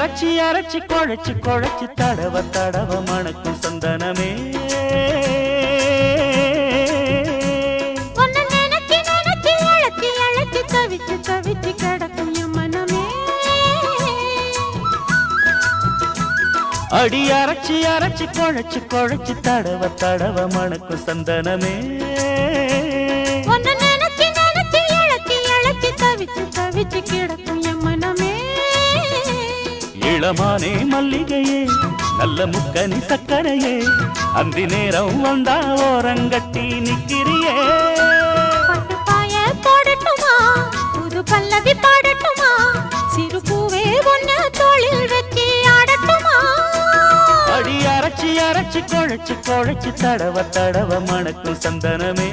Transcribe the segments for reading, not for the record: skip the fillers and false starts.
அரைச்சி அரைச்சி குழைச்சு குழைச்சு தடவ தடவ மணக்கும் சந்தனமே தவிச்சு தவிச்சு கிடக்கும் என் மனமே அடி அரைச்சி அரைச்சி குழைச்சு குழைச்சு தடவ தடவ மணக்கும் சந்தனமே தவிச்சு கிடக்கும் என் மனமே இளமானே மல்லிகையே நல்ல முக்கனி சக்கரையே அந்தி நேரம் வந்தா ஓரங்கட்டி நிக்கிறியே பட்டுப்பாய போடட்டுமா புது பல்லவி பாடட்டுமா சிறு பூவே ஒன்ன தோளில் வச்சு ஆடட்டுமா அடி அரைச்சி அரைச்சி குழைச்சு குழைச்சு தடவ தடவ மணக்கும் சந்தனமே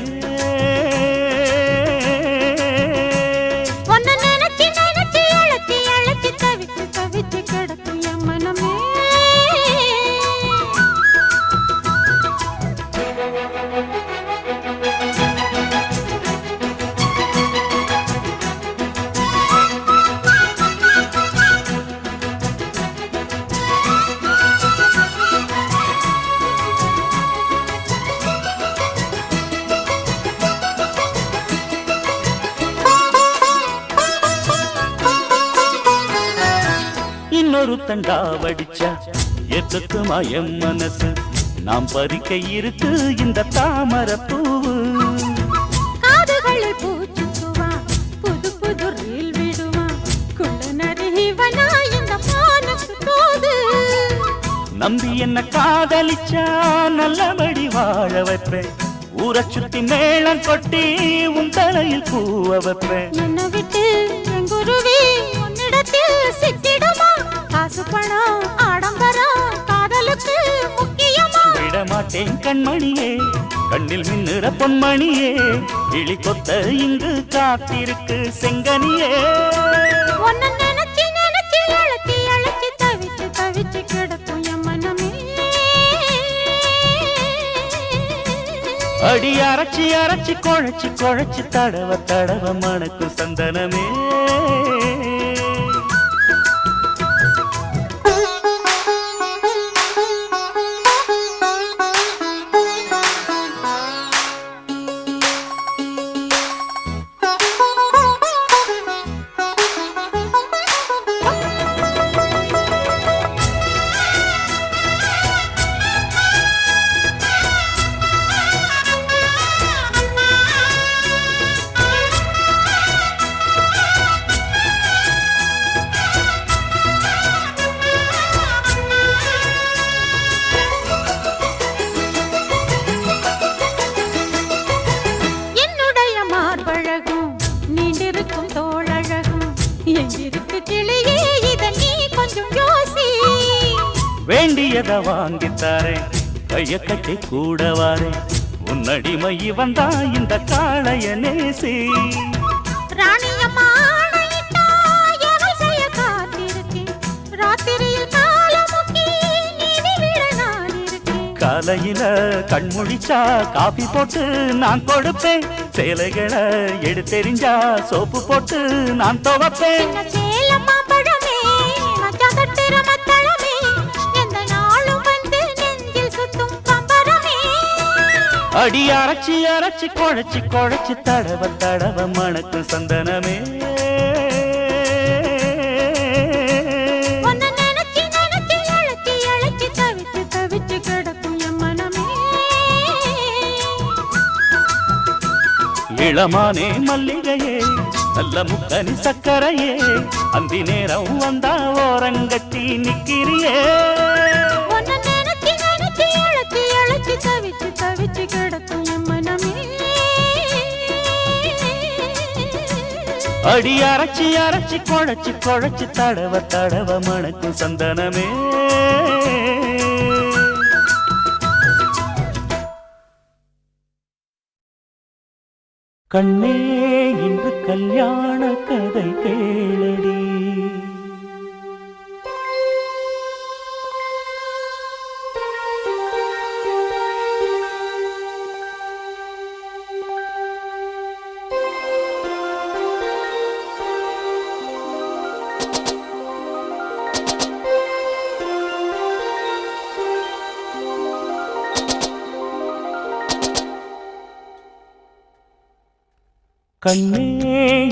இன்னொரு தண்டா வடிச்சா எத்துக்குமா என் மனசு நாம் பறிக்க இருக்கு இந்த தாமரை பூவு காதுகளில் பூச்சுக்குவா புது புது ரீல் விடுவா குள்ள நரிவனா இந்த மானசு தோது நம்பி என்ன காதலிச்சா நல்லபடி வாழ வைப்பேன் ஊரை சுத்தி மேளம் கொட்டி உன் தலையில் பூவ வைப்பேன் என்ன விட்டு என் குருவி உன்னிடத்தில் சிக்கிடுமா காசு பணம் ஆடம்பரம் காதலுக்கு முக்கியமா விடமாட்டேன் கண்மணியே கண்ணில் மின்னுற பொன்மணியே கிளி கொத்த இங்கு காத்திருக்கு செங்கனியே உன்னை நினைச்சு நினைச்சு அழைச்சி அழைச்சி தவிச்சு தவிச்சு கிடக்கும் என் மனமே அடி அரைச்சி அரைச்சி குழைச்சு குழைச்சு தடவ தடவ மணக்கும் சந்தனமே வேண்டியத வாங்கித்தாரே கைய கட்டி கூடவாரே உன்னடிமை வந்தா இந்த காளைய நேசி காலையில கண்முழிச்சா காபி போட்டு நான் கொடுப்பேன் சேலைகளை எடுத்தெறிஞ்சா சோப்பு போட்டு நான் துவப்பேன் அடி அரைச்சி அரைச்சி குழைச்சி குழைச்சி தடவ தடவ மணக்கும் சந்தனமே இளமானே மல்லிகையே நல்ல முக்கனி சக்கரையே அந்தி நேரம் வந்தா ஓரங்கட்டி நிக்கிறியே தவிச்சு கிடக்கும் என் மனமே அடி அரைச்சி அரைச்சி குழைச்சி குழைச்சி தடவ தடவ மணக்கும் சந்தனமே கண்ணே இன்று கல்யாண கதை கேளடி கண்ணே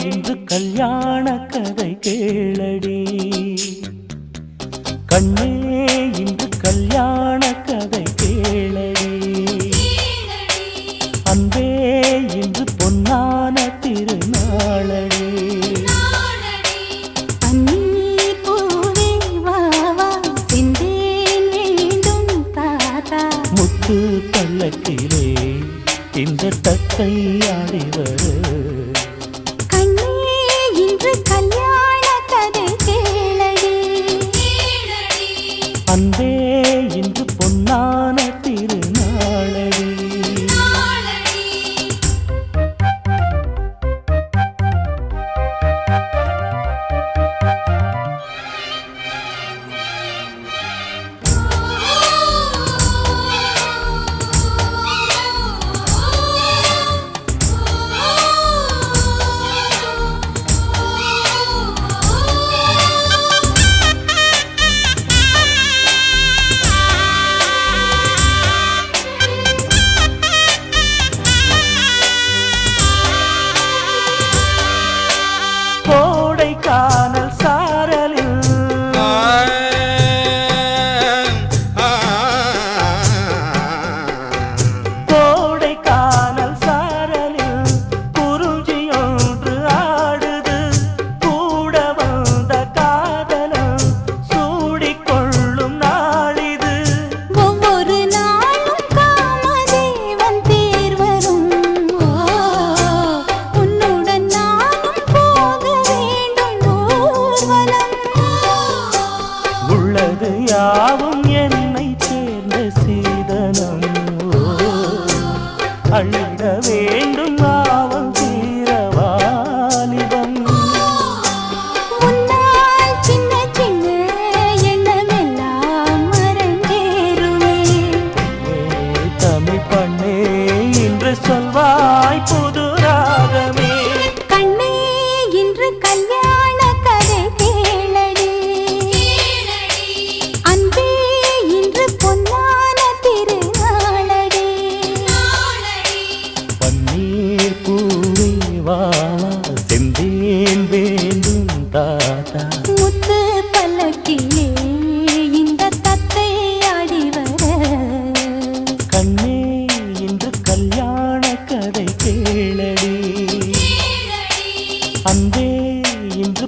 இன்று கல்யாண கதை கேளடி கண்ணே இன்று கல்யாண கதை கேளடி அன்பே இன்று பொன்னான திருநாளடி பன்னீர் பூவே வா வா செந்தேன் வேண்டும் தாத்தா முத்து பல்லக்கிலே இந்த தத்தை ஆடி வரு கண்ணே இன்று கல்யாண கதை கேளடி அன்பே இன்று பொன்னான திருநாளடி கோடைக்கானல் சாரலில் கோடைக்கானல் சாரலில் குறிஞ்சியொன்று ஆடுது கூட வந்த காதலம் சூடிக்கொள்ளும் நாளிது ஒவ்வொரு நாளும் காமதேவன் தேர் வரும் உன்னுடன் நானும் போக வேண்டும் ஊர்வலம் உள்ளது யாவும் என்னை சேர்ந்த சீதனம் அள்ளிட வேண்டும் ஆவல் தீரவாலிபம் உன்னால் சின்ன சின்ன எண்ணமெல்லாம் மறந்தேறுமே தமிழ் பண்ணே இன்று சொல்வாய் புது ராகமே கண்ணே இன்று கல்யாண கதை கேளடி அன்பே இன்று பொன்னான திருநாளடி பன்னீர் பூவே வாழா செந்தேன் வேண்டும் தாத்தா முத்து பல்லக்கிலே இந்த தத்தை ஆடி வர கண்ணே இன்று கல்யாண கதை கேளடி அன்பே இன்று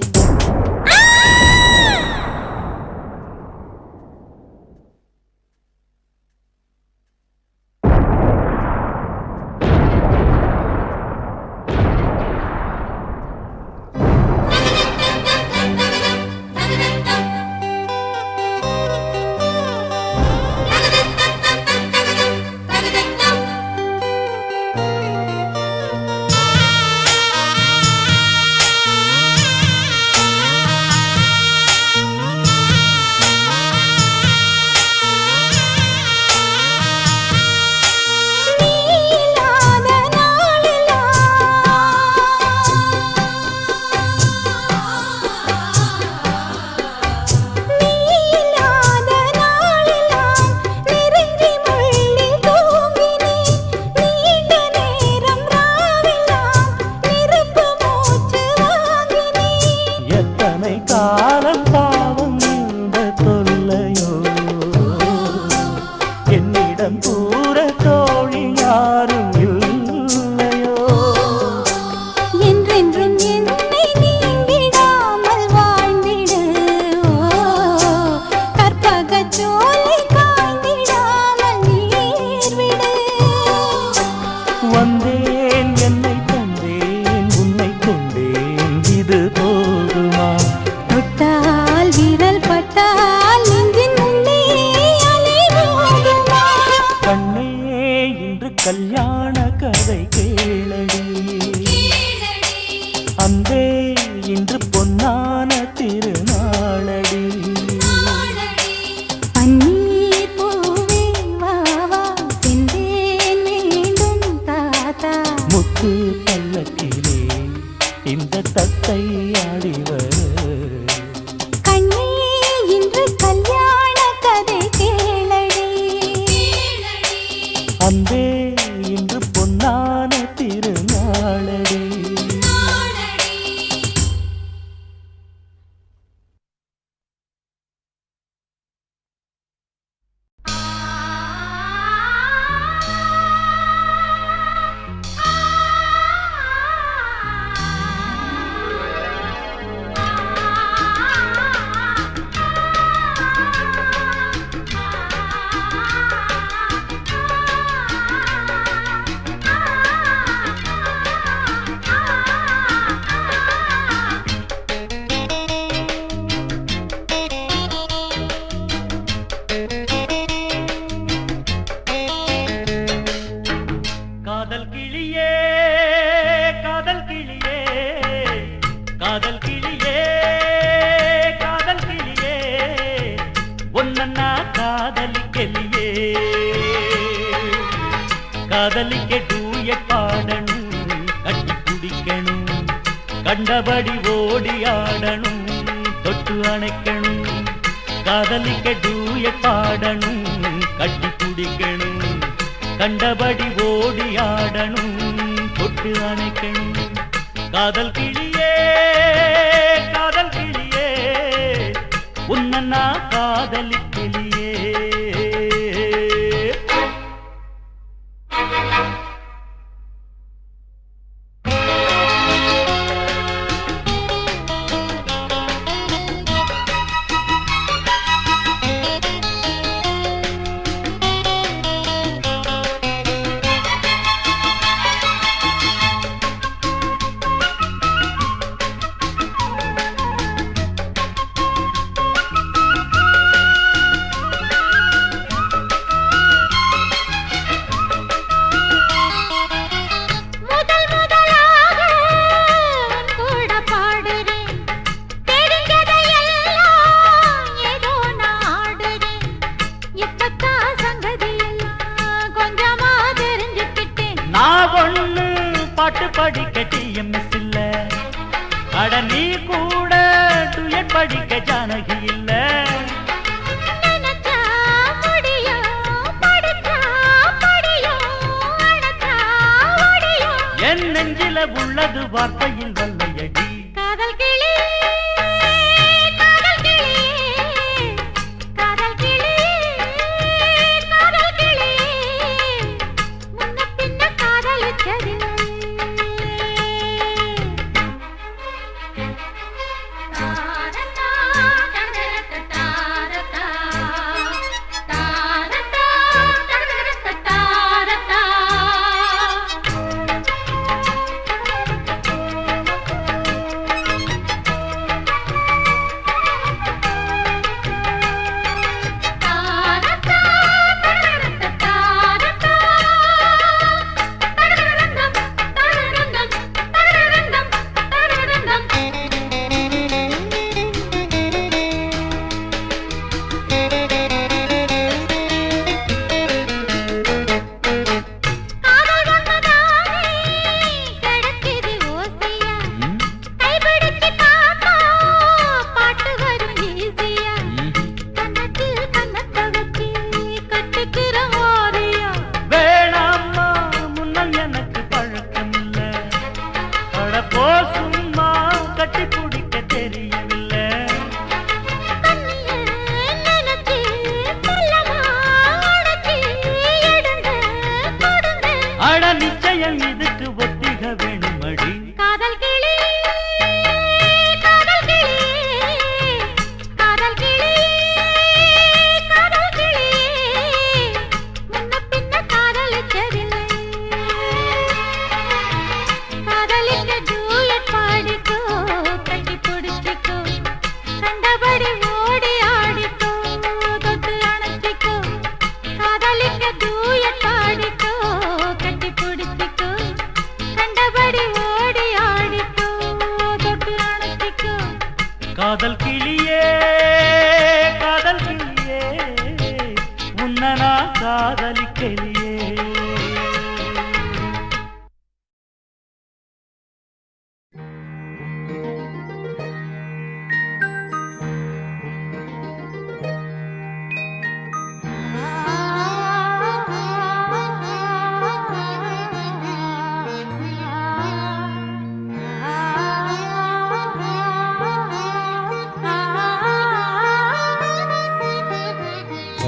நீலாத நாளெல்லாம் நெருங்கி முள்ளில் தூங்கினேன் நீண்ட நேரம் ராவெல்லாம் நெருப்பு மூச்சு வாங்கினேன் எத்தனை காலம் பாவம் இந்த தொல்லையோ என்னிடம் கூற தோழி யாரும் இல்லையோ என்றென்றும் என்னை நீங்கிடாமல் வாழ்ந்திடு கற்பகச் சோலை காய்ந்திடாமல் நீர் விடு வந்தேன் என்னை தந்தேன் உன்னை கொண்டேன் இது போதுமா தொட்டால் விரல் பட்டால் நெஞ்சின் உள்ளே அலை மோதுமா கண்ணே இன்று கல்யாண கதை கேளடி அன்பே இன்று பொன்னான திருநாளடி பன்னீர் பூவே வா வா செந்தேன் வேண்டும் தாத்தா முத்து பல்லக்கிலே இந்த தத்தை ஆடி வரு கண்ணே இன்று கல்யாண கதை கேளடி அன்பே இன்று காதலிக்க டூயட் பாடணும், கட்டி பிடிக்கணும், கண்டபடி ஓடி ஆடணும், தொட்டு அணைக்கணும். காதலிக்க டூயட் பாடணும், கட்டி பிடிக்கணும், கண்டபடி ஓடி ஆடணும், தொட்டு அணைக்கணும். காதல் கிளியே காதல் கிளியே உன்னை நான் காதலிக்கிளியே. பாட்டு படிக்க டிஎம்எஸ் இல்ல, அட நீ கூட டுயட் படிக்க ஜானகி இல்ல. என் நெஞ்சில உள்ளது வார்த்தையில் வல்லையடி. காதல் கிளி காதல் கிளி காதல் கிளி காதல் கிளி முன்ன பின்ன காதலிச்சதில்லை. நிச்சயம் இதுக்கு ஒத்திக வேணுமடி. காதல் கிளி காதல் கிளி காதல் கிளி காதல் கிளி முன்ன பின்ன காதலிச்சதில்லை. காதலிக்க டூயட் பாடிக்கோ, கட்டி பிடிச்சிக்கோ, கண்டபடி ஓடி ஆடிக்கோ, தொட்டு அணைச்சிக்கோ. காதலிக்க டூயட் பாடிக்கோ, கட்டி பிடிச்சிக்கோ, கண்டபடி ஓடி ஆடிக்கோ, தொட்டு அணைச்சிக்கோ. காதல் கிளியே காதல் கிளியே உன்னை நான் காதலிக்கலியே.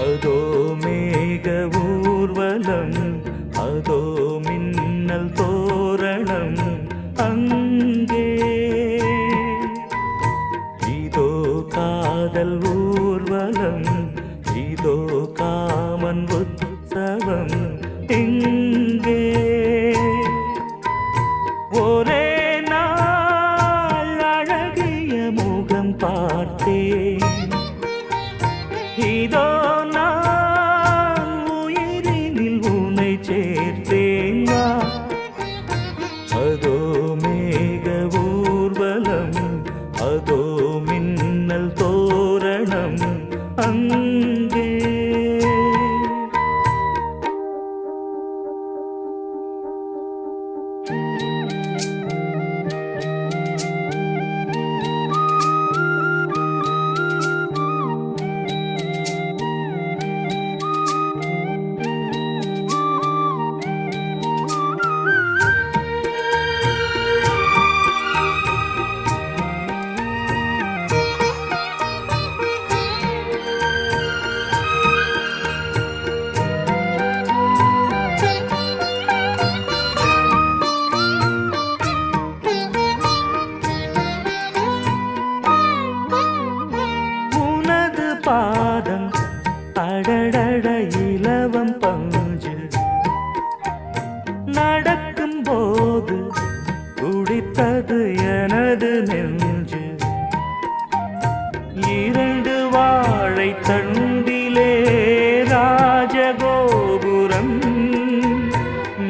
அதோ மேக ஊர்வலம், அதோ மின்னல் தோரணம், அங்கே இதோ காதல் ஊர்வலம், இதோ காமன் உற்சவம் இங்கே. ஒரே நாள் அழகிய முகம் பார்த்தேன், இதோ நான் உயிரினில் உன்னை சேர்த்தேன். அதோ மேக ஊர்வலம், அதோ மின்னல் தோரணம், அங்கே அடடட இலவம் பஞ்சு நடக்கும் போது துடித்தது எனது நெஞ்சு இரண்டு வாழை தண்டிலே ராஜகோபுரம்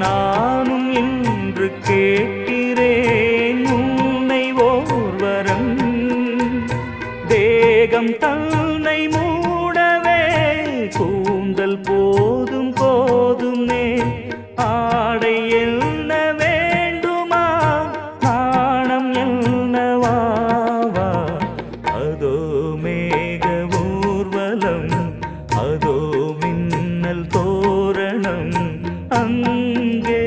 நானும் இன்று கேட்கிறேன் உன்னை ஓர்வரம் தேகம் தன்னை மூடவே கூந்தல் போதும் போதுமே ஆடை என்ன வேண்டுமா நாணம் என்னவாவா அதோ மேக ஊர்வலம் அதோ மின்னல் தோரணம் அங்கே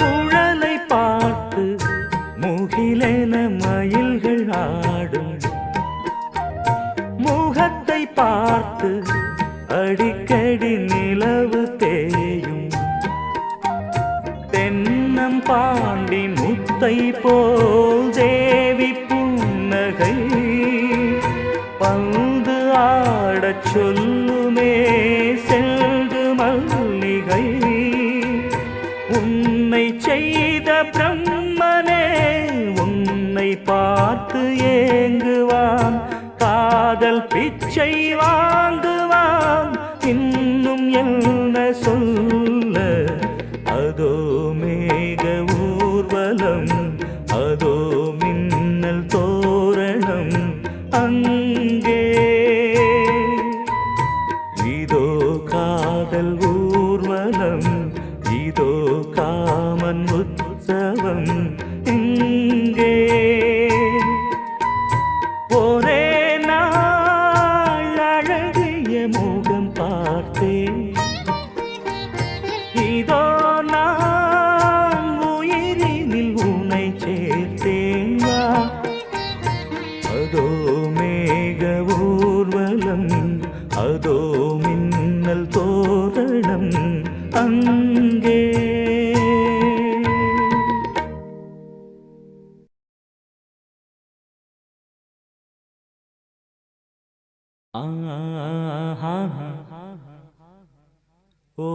குழலை பார்த்து முகிலென மயில்கள் ஆடும் முகத்தை பார்த்து அடிக்கடி நிலவு தேயும் தென்னம் பாண்டி முத்தை போல் தேவி புன்னகை பந்து ஆடச் சொல்லுமே செல்து மல்லிகை உன்னை செய்த பிரம்மனே உன்னை பார்த்து ஏங்குவான் காதல் பிச்சை வாங்குவான் இன்னும் என்ன சொல்ல அதோ மேக ஊர்வலம் அதோ மின்னல் தோரணம் அங்கே இதோ காதல் ஊர்வலம் இதோ காமன் உற்சவம் இங்கே ஒரே நாள் அழகிய முகம் பார்த்தேன் இதோ நான் உயிரினில் உன்னை சேர்த்தேன் வா அதோ மேக ஊர்வலம் அதோ மின்னல் தோரணம் அங்கே ஓ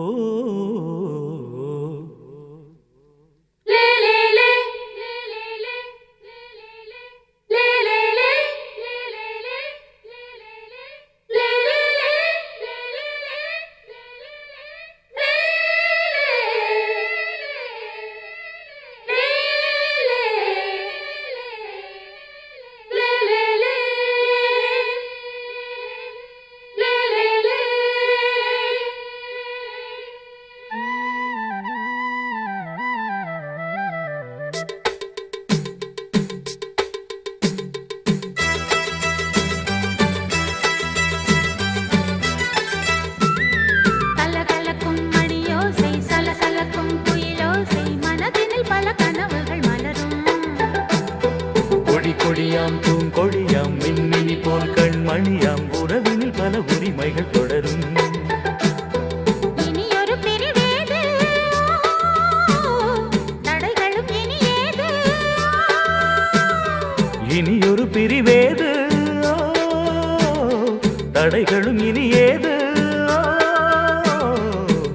கொடியாம் பூங்கொடியாம் மின்மினி போல் கண்மணியாம் உறவினில் பல உரிமைகள் தொடரும் இனியொரு பிரிவேது தடைகளும் இனியேது இனியொரு பிரிவேது தடைகளும் இனியேது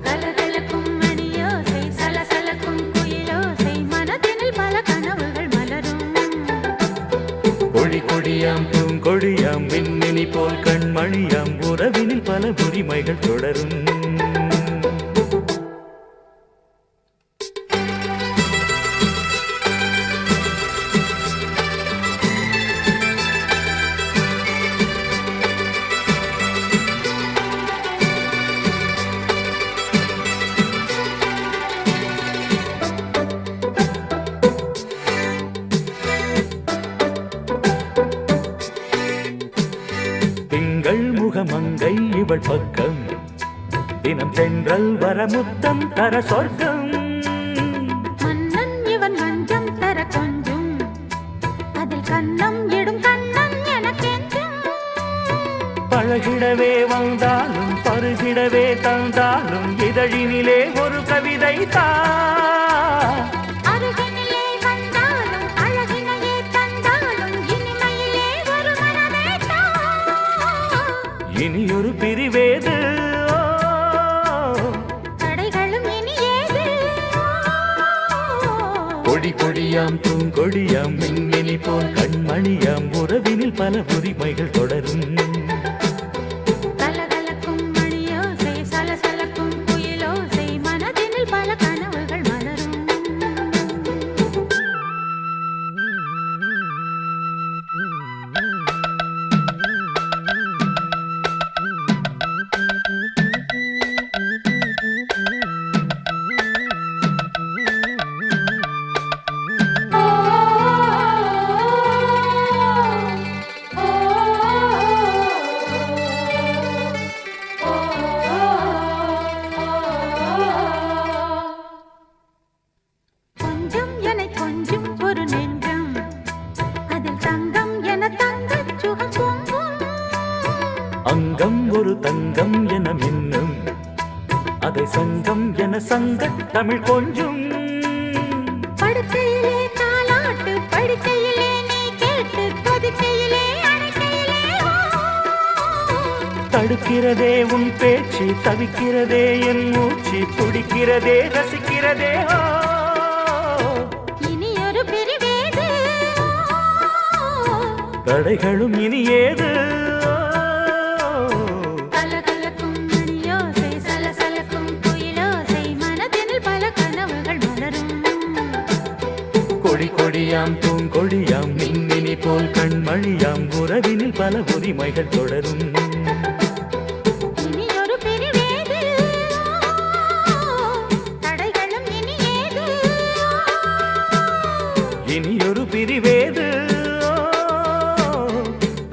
கலகலக்கும் மணியோசை சலசலக்கும் குயிலோசை மனதினில் பல கனவுகள் மலரும் கொடியாம் பூங்கொடியாம் மின்மினி போல் கண்மணியாம் உறவினில் பல உரிமைகள் தொடரும் மங்கை இவள் பக்கம் தினம் தென்றல் வர முத்தம் தர சொர்க்கம் மன்னன் இவன் மஞ்சம் தர கொஞ்சும் அதில் கண்ணம் இடும் கண்ணன் எனக்கென்றும் பழகிடவே வந்தாலும் பருகிடவே தந்தாலும் இதழினிலே ஒரு கவிதை தான் அருகினிலே வந்தாலும் அழகினையே தந்தாலும் இனிமையிலே ஒரு மனமேட்டா இனியொரு பிரிவேது தடைகளும் இனி ஏது கொடி கொடியாம் பூங்கொடியாம் மின்மினி போல் கண்மணியாம் உறவினில் பல உரிமைகள் தொடரும் கலகலக்கும் மணியோசை சலசலக்கும் குயிலோசை மனதினில் பல கனவுகள் மலரும் கொஞ்சம் என கொஞ்சம் ஒரு நெஞ்சம் அதில் தங்கம் என தங்கச் சுகம் பொங்கும் அங்கம் ஒரு தங்கம் என மின்னும் அதை சங்கம் என சங்கத் தமிழ் கொஞ்சும் படுக்கையிலே தாலாட்டு படுக்கையிலே நீ கேட்டு கொதிக்கையிலே அணைக்கையிலே தடுக்கிறதே உன் பேச்சு தவிக்கிறதே என் மூச்சு துடிக்கிறதே ரசிக்கிறதே இனி ஒரு பிரிவேது தடைகளும் இனி ஏது கலகலக்கும் மணியோசை சலசலக்கும் குயிலோசை மனதினில் பல கனவுகள் மலரும் கொடி கொடியாம் பூங்கொடியாம் மின்மினி போல் கண்மணியாம் உறவினில் பல உரிமைகள் தொடரும் இனி ஒரு பிரிவேது தடைகளும் இனி ஏது இனியொரு பிரிவேது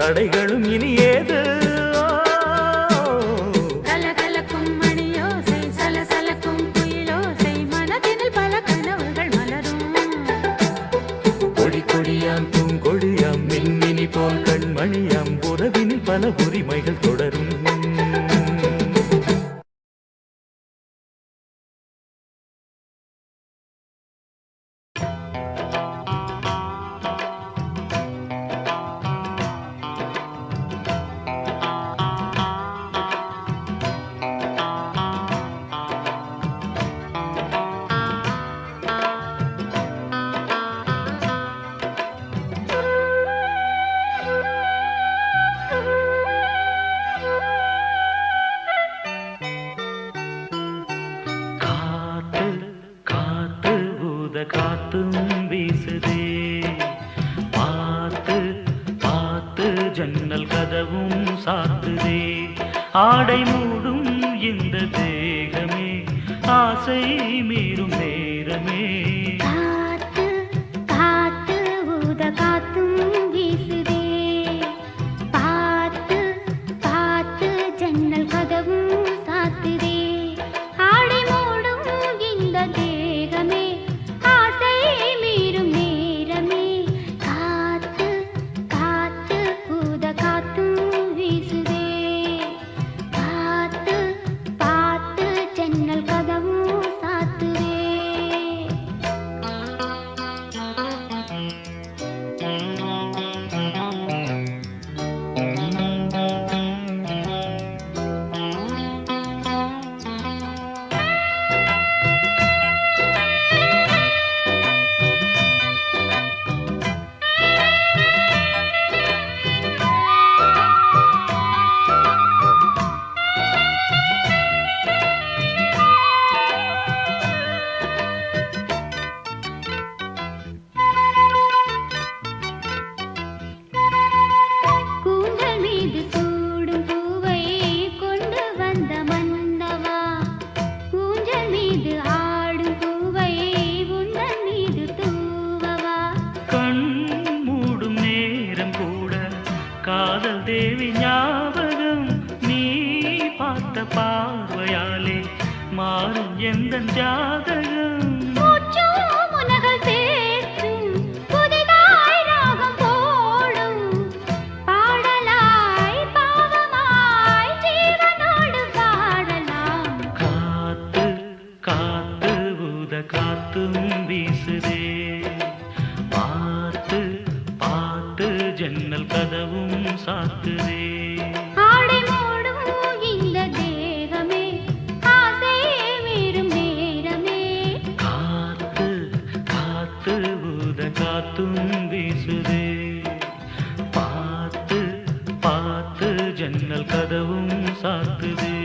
தடைகளும் இனி ஏது கலகலக்கும் மணியோசை சலசலக்கும் குயிலோசை மனதினில் பல கனவுகள் மலரும் கொடி கொடியாம் பூங்கொடியாம் மின்மினி போல் கண்மணியாம் உறவினில் பல உரிமைகள் தொடரும் காத்து காத்து ஊத காத்தும் வீசுதே பார்த்து பார்த்து ஜன்னல் கதவும் சாத்துதே ஆடை மூடும் இந்த தேகமே ஆசை மீறும் நேரமே காத்து காத்து ஊத காத்தும் வீசுதே பார்த்து பார்த்து ஜன்னல் கதவும் சாத்துதே ஆடை மூடும் இந்த தேகமே ஆசை மீறும் நேரமே காத்து காத்து ஊத காத்தும் வீசுதே பார்த்து பார்த்து ஜன்னல் கதவும் சாத்துதே காதல் தேவி ஞாபகம் எந்த ஜாதகம் முனகள் தேற்றும் புதிதாய் ராகம் போடும் பாடலாய் பாவமாய் ஜீவனோடு பாடலாம். காத்து காத்து ஊத காத்தும் வீசுதே பார்த்து பார்த்து ஜன்னல் கதவும் சாத்துதே. ஆடை மூடும் இந்த தேகமே ஆசை மீறும் நேரமே. காத்து காத்து ஊத காத்தும் வீசுதே பார்த்து பார்த்து ஜன்னல் கதவும் சாத்துதே.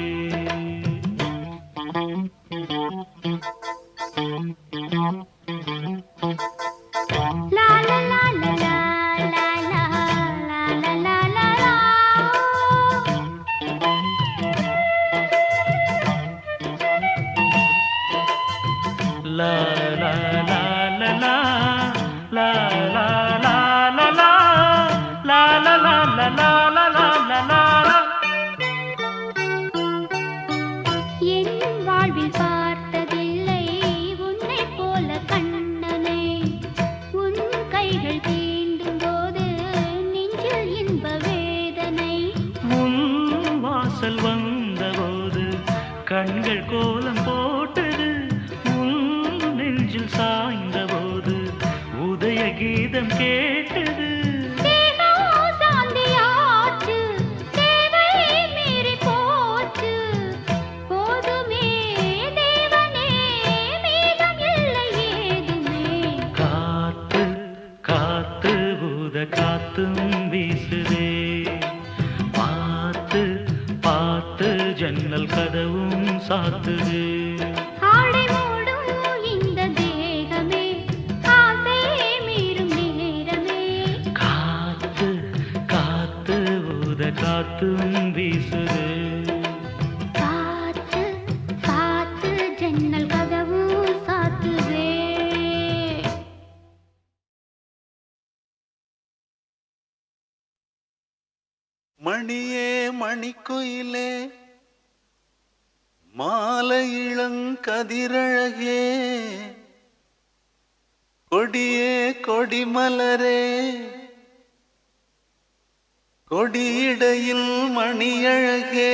லா லா லா லா லா லா லா லா லா லா. லா லா லா லா லா லா லா லா லா லா லா லா லா லா லா லா லா. என் வாழ்வில் பார்த்ததில்லை உன்னை போல கண்ணனை. உன் கைகள் தீண்டும் போது நெஞ்சில் இன்ப வேதனை. உன் வாசல் வந்தபோது கண்கள் கோலம் போட்டது. உன் நெஞ்சில் சாய்ந்தபோது உதய கீதம் கேட்டது. தேகம் சாந்தியாச்சு, தேவை மீறி போச்சு. போதுமே தேவனே, மீதம் இல்லை ஏதுமே. காத்து காத்து ஊத காத்தும் வீசுதே பார்த்து பார்த்து ஜன்னல் கதவும் சாத்துதே. ஆடை மூடும் இந்த தேகமே ஆசை மீறும் நேரமே. காத்து காத்து ஊத காத்தும் வீசுதே காத்து காத்து ஜன்னல் கதவும் சாத்துதே. மணியே மணிக்குயிலே மாலை இளங்கதிரழகே கொடியே கொடிமலரே கொடியிடையில் மணியழகே.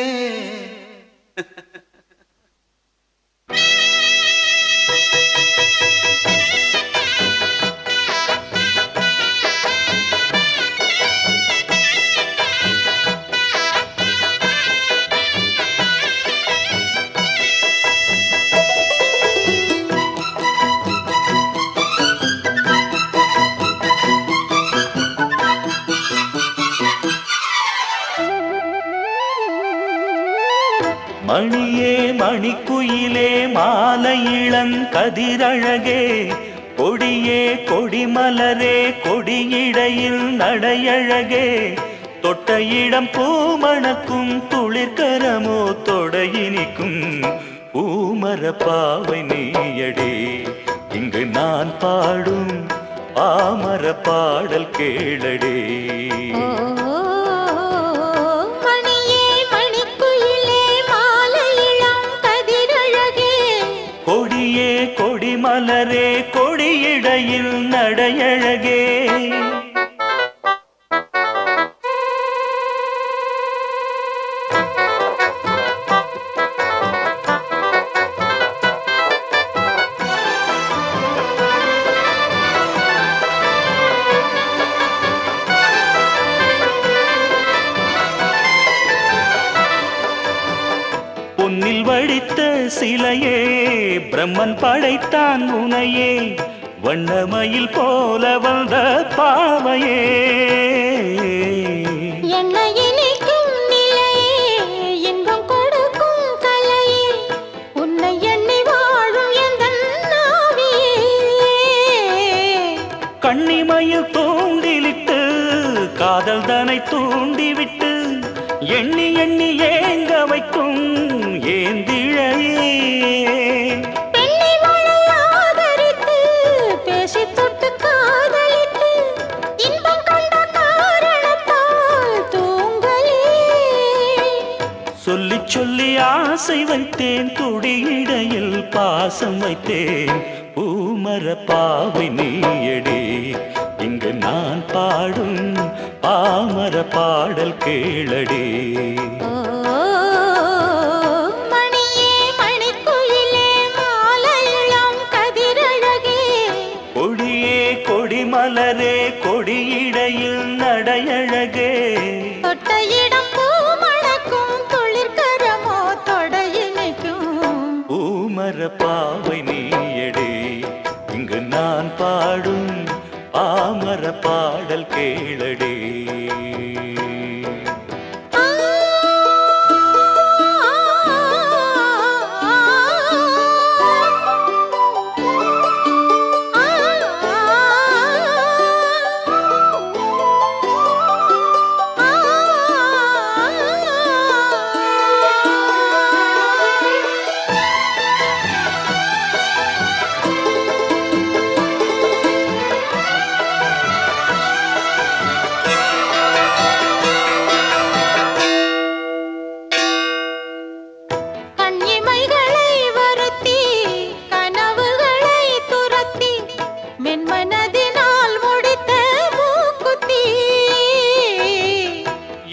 மணியே மணிக்குயிலே மாலை இளங்கதிரழகே கொடியே கொடிமலரே கொடியிடையில் நடையழகே தொட்ட இடம் பூமணக்கும் துளிர்கரமோ தொடையினிக்கும் பூமர பாவை நீயடே இங்கு நான் பாடும் பாமர பாடல் கேளடே. கொடியே கொடிமலரே கொடியிடையில் நடையழகே பொன்னில் வடித்த சிலையே பிரம்மன் படைத்தான் உனையே வண்ணமயில் போல வந்த பாவையே. என்னை இனிக்கும் நிலையே இன்பம் கொடுக்கும் கலையே உன்னை எண்ணி வாழும் எந்தன் நாவியே. கண்ணிமையில் தூண்டிலிட்டு காதல் தனை தூண்டிவிட்டு எண்ணி எண்ணி ஏங்க வைக்கும் ஏந்திழையே. பெண்ணை மழை ஆதரித்து பேசி தொட்டு காதலித்து இன்பம் கண்ட காரணத்தால் தூங்கலே. சொல்லி சொல்லி ஆசை வைத்தேன், துடியிடையில் பாசம் வைத்தேன். பூமர பாவை நீயடி, இங்கு நான் பாடும் பாமர பாடல் கேளடி. மணியே மணிக்குயிலே மாலையிளம் கதிரழகே, கொடியே கொடிமலரே கொடியிடையில் நடையழகே, தொட்ட இடம் பூ மணக்கும் துளிர்கரமோ தொடையினைக்கும். பூமர பாவை நீயடி, இங்கு நான் பாடும் பாமர பாடல் கேளடி.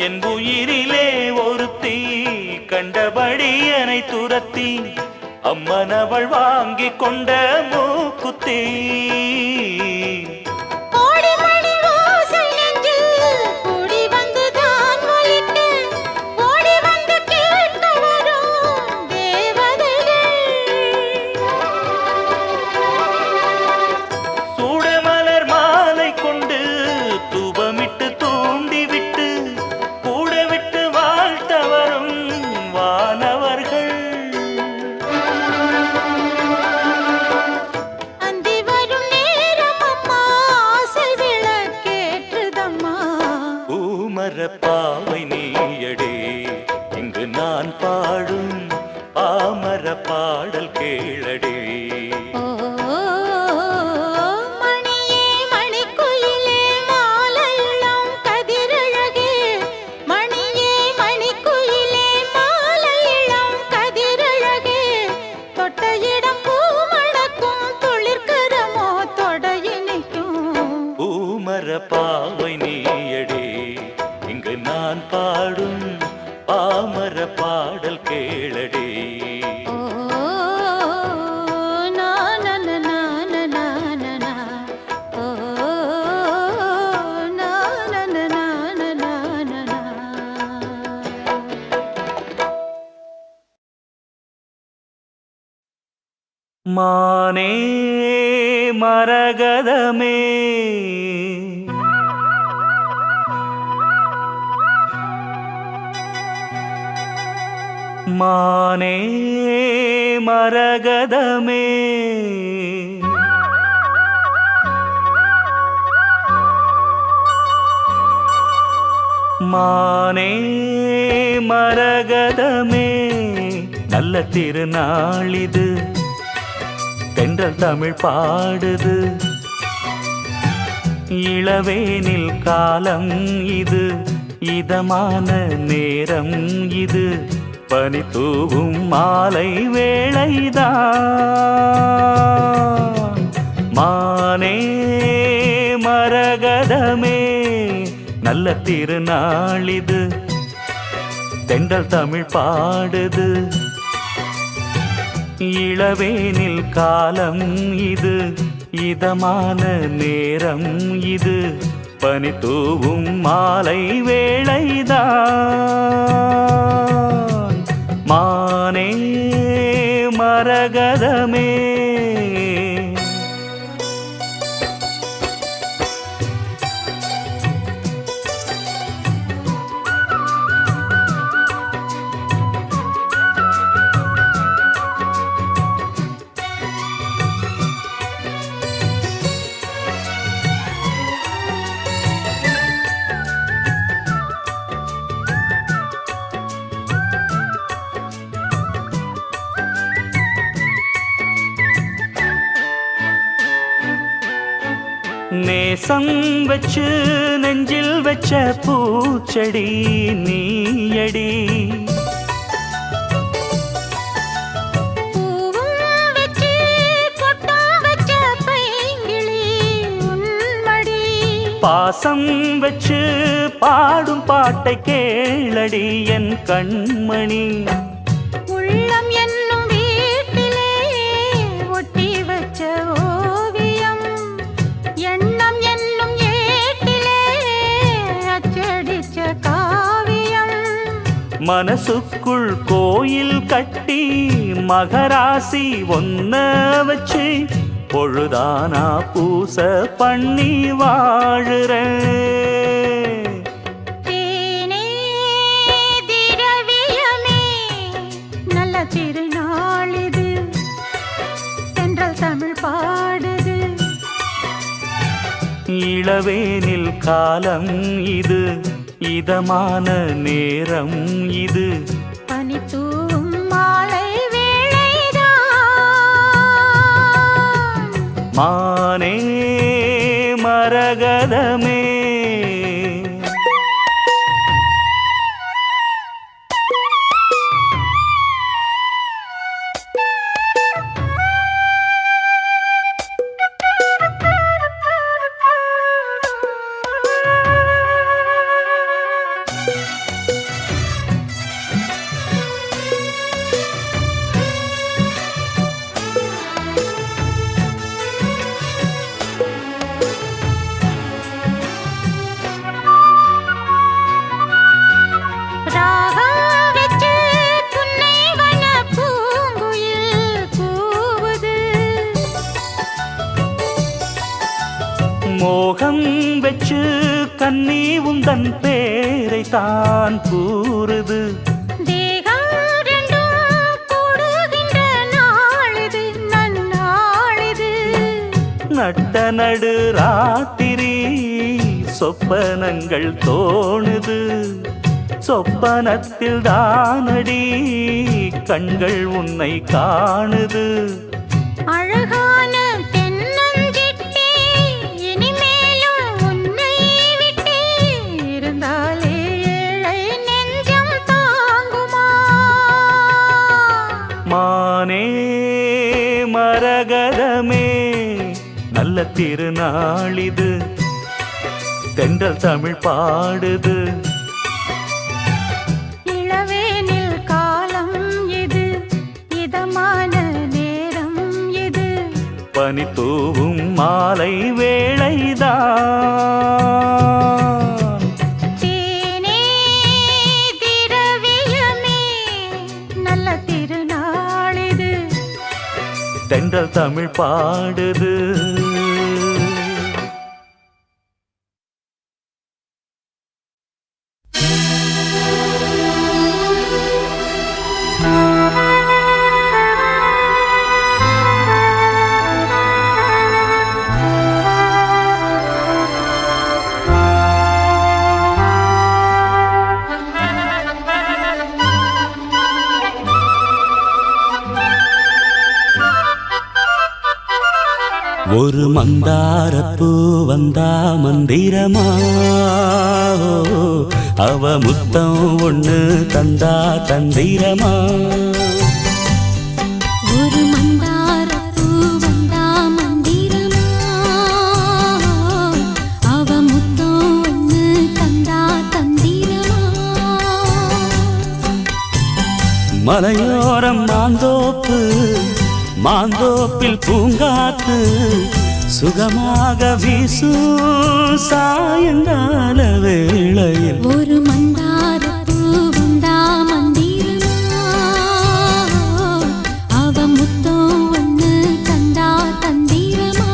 என் உயிரிலே ஒருத்தி கண்டபடி என்னை துரத்தி, அம்மனவள் வாங்கி கொண்ட மூக்குத்தி. சூடமலர் மாலை கொண்டு தூபமிட்டு தூண்டிவிட்டு கூட விட்டு வாழ்த்தவரும் வானவர்கள். அந்தி வரும் நேரம் அம்மா ஆசை விளக்கேற்றுதம்மா. பூமர பாவை நீயடி, இங்கு நான் பாடும் பாமர பாடல் கேளடி. மணியே மணிக்குயிலே மாலையிளம் கதிரழகே, மணியே மணிக்குயிலே மாலையிளம் கதிரழகே, தொட்ட இடம் பூ மணக்கும் துளிர்கரமோ தொடையினைக்கும். பூமர பாவை நீயடி, இங்கு நான் பாடும் பாமர பாடல் கேளடி. மானே மரகதமே, மானே மரகதமே, மானே மரகதமே, நல்ல திருநாளிது, தென்றல் தமிழ் பாடுது. இளவேனில் காலம் இது, இதமான நேரம் இது, பனி தூவும் மாலை வேளைதான். மானே மரகதமே, நல்ல திருநாளிது, தென்றல் தமிழ் பாடுது. இளவேனில் காலம் இது, இதமான நேரம் இது, பனி தூவும் மாலை வேளைதான். மானே மரகதமே. நேசம் வச்சு நெஞ்சில் வச்ச பூச்செடி நீயடி, பாசம் வச்சு பாடும் பாட்டை கேளடி என் கண்மணி. உள்ளம் என்னும் வீட்டிலே ஒட்டி வச்ச ஓவியம், எண்ணம் என்னும் ஏட்டிலே அச்சடிச்ச காவியம். மனசுக்குள் கோயில் கட்டி மகராசி ஒன்ன வச்சு பொழுதானா பூச பண்ணி வாழுறேன். தேனே திரவியமே நல்ல திருநாளிது, தென்றல் தமிழ் பாடுது. இளவேனில் காலம் இது, இதமான நேரம் இது, பனித்தூவும் மாலை வேளைதான். மானே மரகதமே. ராகம் வெச்சு புன்னைவன பூங்குயில் கூவுது. மோகம் வச்சு கண்ணி உந்தன் பேரை தான் கூறுது. தேகம் ரெண்டும் கூடுகின்ற நாளிது, நன்னாளிது. நட்ட நடு ராத்திரி சொப்பனங்கள் தோணுது. சொப்பனத்தில் தானடி கண்கள் உன்னை காணுது. அழகான தென்னஞ்சிட்டே இனிமேலும் உன்னை விட்டே இருந்தாலே ஏழை நெஞ்சம் தாங்குமா? மானே மரகதமே நல்ல திருநாளிது, தென்றல் தமிழ் பாடுது. இளவேனில் காலம் இது, இதமான நேரம் இது, பனி தூவும் மாலை வேளைதான். தேனே திரவியமே நல்ல திருநாளிது, தென்றல் தமிழ் பாடுது. ஒரு மந்தாரப்பூ வந்தா மந்திரமா, அவ முத்தம் ஒண்ணு தந்தா தந்திரமா. ஒரு மந்தாரப்பூ வந்தா மந்திரமா, அவ முத்தம் ஒண்ணு தந்தா தந்திரமா. மலையோரம் மாந்தோப்பு, மாந்தோப்பில் பூங்காத்து சுகமாக வீசும் சாயங்கால வேளையில். ஒரு மந்தாரப்பூ வந்தா மந்திரமா, அவ முத்தம் ஒண்ணு தந்தா தந்திரமா.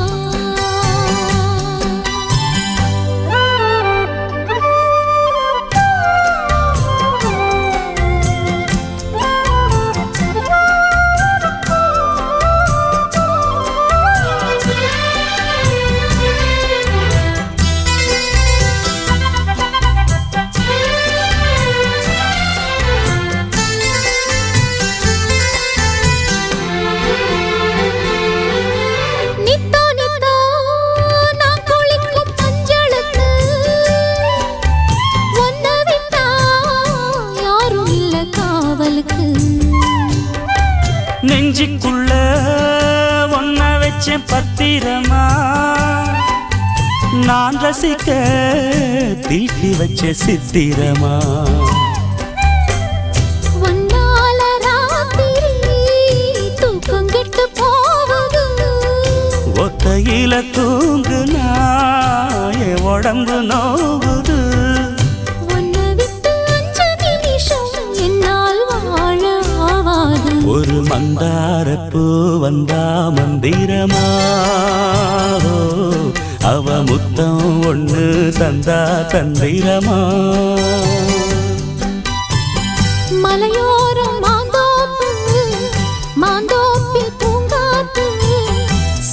நெஞ்சுக்குள்ள ஒன்ன வச்ச பத்திரமா, நான் ரசிக்க தீட்டி வச்ச சித்திரமா ஒன்னால ராத்திரி தூக்கம் கெட்டு போகுது ஒத்தையில தூங்குனா என் உடம்பு நோகுது உன்னை விட்டு 5 நிமிஷம் என்னால் வாழ ஆவாது ஒரு மந்தாரப்பூ வந்தா மந்திரமா அவ முத்தம் ஒண்ணு தந்தா தந்திரமா மலையோரம் மாந்தோப்பு மாந்தோப்பில் பூங்காத்து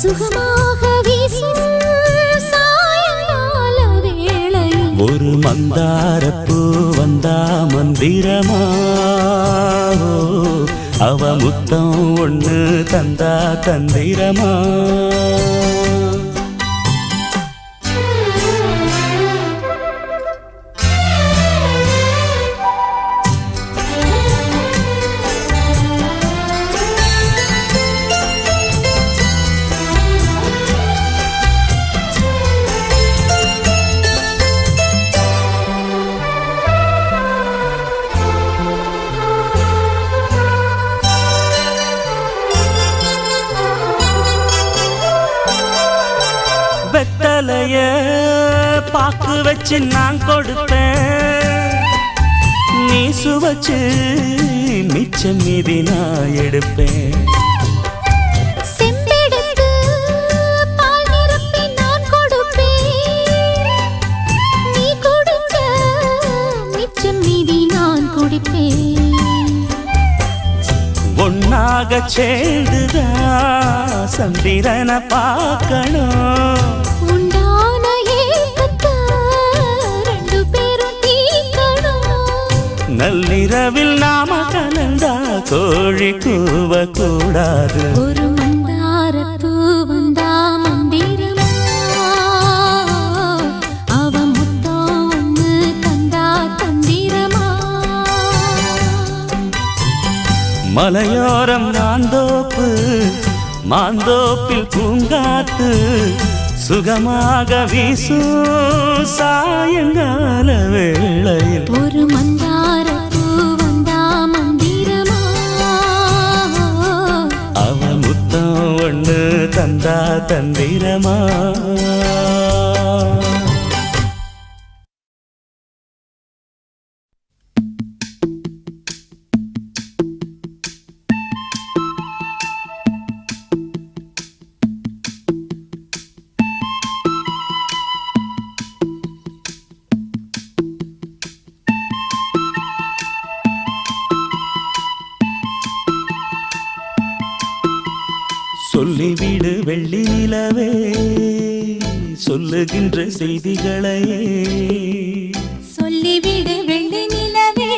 சுகமாக வீசும் சாயங்கால வேளையில் ஒரு மந்தாரப்பூ வந்தா மந்திரமா அவ முத்தம் ஒண்ணு தந்தா தந்திரமா வெத்தலைய பாக்கு வச்சு நான் கொடுப்பேன் நீ சுவச்சு மிச்சம் மீதி நான் எடுப்பேன் செம்பெடுத்து பால் நிரப்பி நான் கொடுப்பேன் நீ குடிச்ச மிச்சம் மீதி நான் குடிப்பேன் ஒன்னாக சேர்ந்துதான் சந்திரனை பார்க்கணும் உண்டான ஏக்கத்தை 2 பேரும் தீர்க்கணும் நள்ளிரவில் நாம கலந்தா கோழி கூவ கூடாது ஒரு மந்தாரப்பூ வந்தா மந்திரமா அவ முத்தம் ஒண்ணு தந்தா தந்திரமா மலையோரம் மாந்தோப்பு மாந்தோப்பில் பூங்காத்து சுகமாக வீசும் சாயங்கால வேளையில் ஒரு மந்தாரப்பூ வந்தா மந்திரமா அவ முத்தம் ஒண்ணு தந்தா தந்திரமா சொல்லிவிடு வெள்ளி நிலவே சொல்லுகின்ற செய்திகளையே சொல்லிவிடு வெள்ளி நிலவே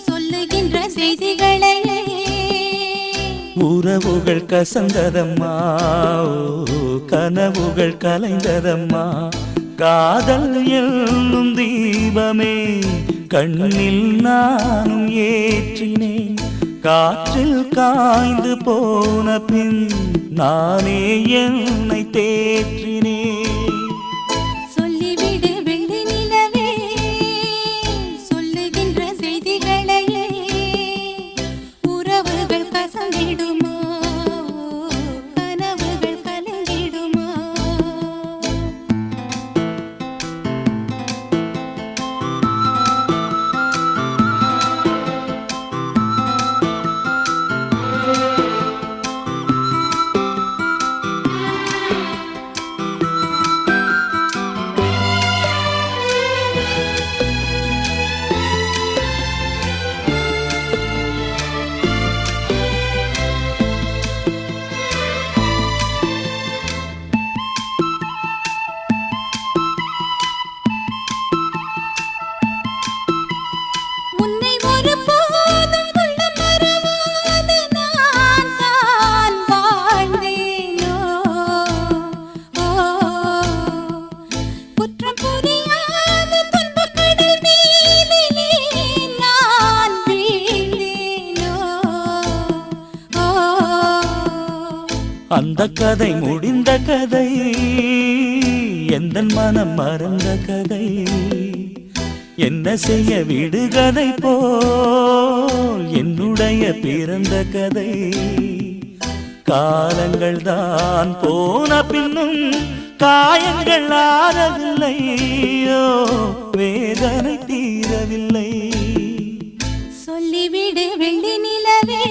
சொல்லுகின்ற செய்திகளையே உறவுகள் கசந்ததம்மா கனவுகள் கலைந்ததம்மா காதல் என்னும் தீபமே கண்ணில் நானும் ஏற்றினேன் காற்றில் காய்ந்து போன பின் நானே என்னை தேற்றினேன் சொல்லிவிடு வெள்ளி நிலவே சொல்லுகின்ற செய்திகளையே உறவுகள் கசந்திடுமா கனவுகள் கலங்கிடுமா அந்த கதை முடிந்த கதை எந்தன் மனம் மறந்த கதை என்ன செய்ய விடுகதை போல் என்னுடைய பிறந்த கதை காலங்கள் தான் போன பின்னும் காயங்கள் ஆறவில்லையோ வேதனை தீரவில்லை சொல்லிவிடு வெள்ளி நிலவே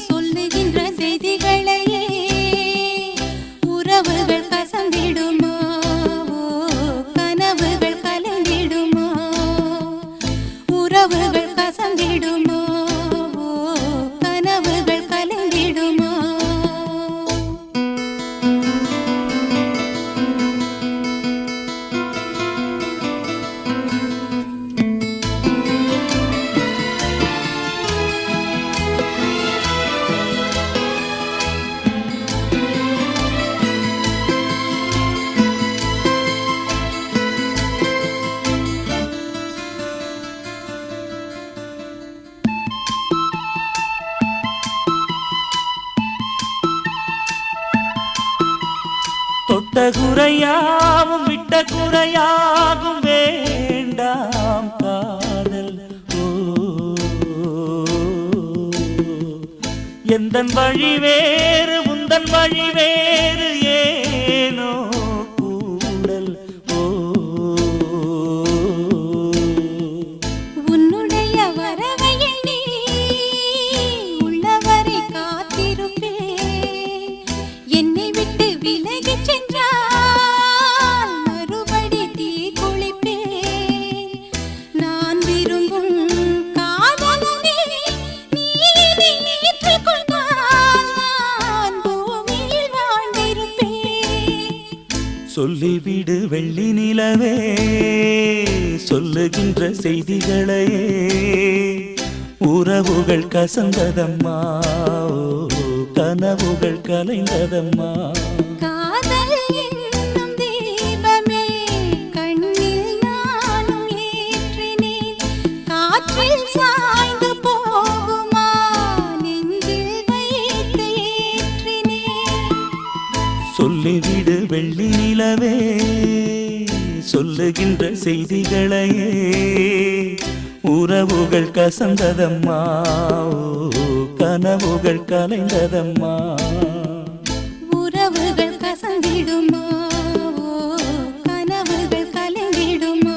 சொல்லுகின்ற செய்திகளையே உறவுகள் கசந்திடுமா கனவுகள் கலந்திடுமா உறவுகள் கசந்திடுமா கனவுகள் கலந்திடுமா தொட்ட குறையாவும் விட்ட குறையாகும் வேண்டாம் காதல் எந்தன் வழி வேறு உந்தன் வழி வேறு ஏனோ கூடல் உன்னுடைய வரவை எண்ணி உள்ளவரை காத்திருப்பேன் என்னை விட்டு விலகிச் சென்றால் மறுபடி தீ குளிப்பேன் நான் விரும்பும் காதலனே நீ இதை ஏற்றுக்கொண்டால் நான் பூமியில் வாழ்ந்திருப்பேன் சொல்லிவிடு வெள்ளி நிலவே சொல்லுகின்ற செய்திகளையே உறவுகள் கசந்ததம்மா கனவுகள் கலைந்ததம்மா காதல் என்னும் தீபமே கண்ணில் நானும் ஏற்றினேன் காற்றில் சாய்ந்து போகுமா நெஞ்சில் வைத்து ஏற்றினேன் சொல்லிவிடு வெள்ளி நிலவே சொல்லுகின்ற செய்திகளையே உறவுகள் கசந்ததம்மா கனவுகள் கலைந்ததம்மா உறவுகள் கசந்திடுமா கனவுகள் கலைந்திடுமா